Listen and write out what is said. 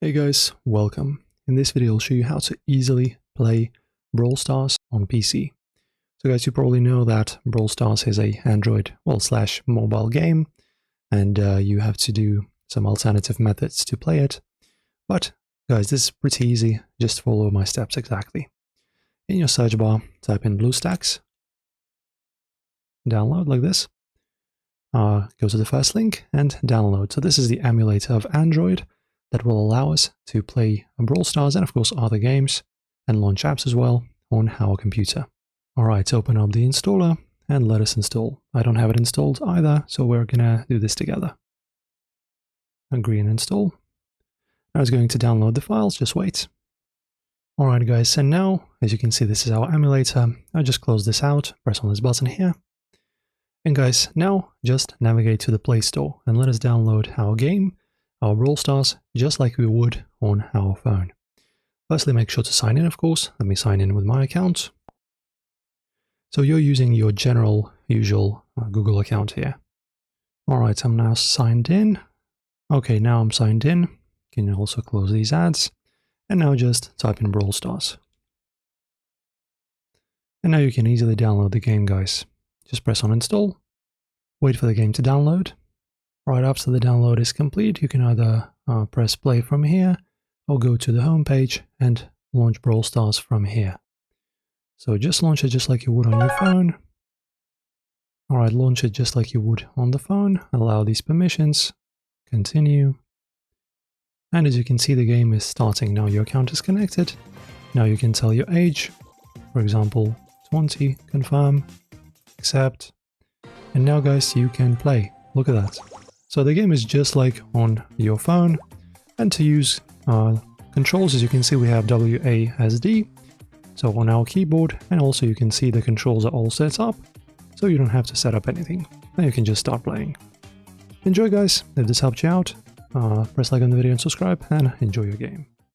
Hey guys, welcome. In this video I'll show you how to easily play Brawl Stars on PC. So guys, you probably know that Brawl Stars is a Android / mobile game, and you have to do some alternative methods to play it. But guys, this is pretty easy, just follow my steps exactly. In your search bar, type in BlueStacks, download like this, go to the first link and download. So this is the emulator of Android that will allow us to play Brawl Stars and of course other games and launch apps as well on our computer. Alright, open up the installer and let us install. I don't have it installed either, so we're gonna do this together. Agree and install. Now it's going to download the files, just wait. Alright guys, and now, as you can see, this is our emulator. I'll just close this out, press on this button here. And guys, now just navigate to the Play Store and let us download our game, our Brawl Stars, just like we would on our phone. Firstly, make sure to sign in, of course. Let me sign in with my account. So you're using your general, usual Google account here. Alright, I'm now signed in. Okay, now I'm signed in. You can also close these ads. And now just type in Brawl Stars. And now you can easily download the game, guys. Just press on install. Wait for the game to download. Right after the download is complete, you can either press play from here or go to the home page and launch Brawl Stars from here. So just launch it just like you would on your phone. Alright, launch it just like you would on the phone. Allow these permissions. Continue. And as you can see, the game is starting. Now your account is connected. Now you can tell your age. For example, 20. Confirm. Accept. And now guys, you can play. Look at that. So the game is just like on your phone, and to use controls, as you can see, we have WASD, so on our keyboard, and also you can see the controls are all set up, so you don't have to set up anything, then you can just start playing. Enjoy guys, if this helped you out, press like on the video and subscribe, and enjoy your game.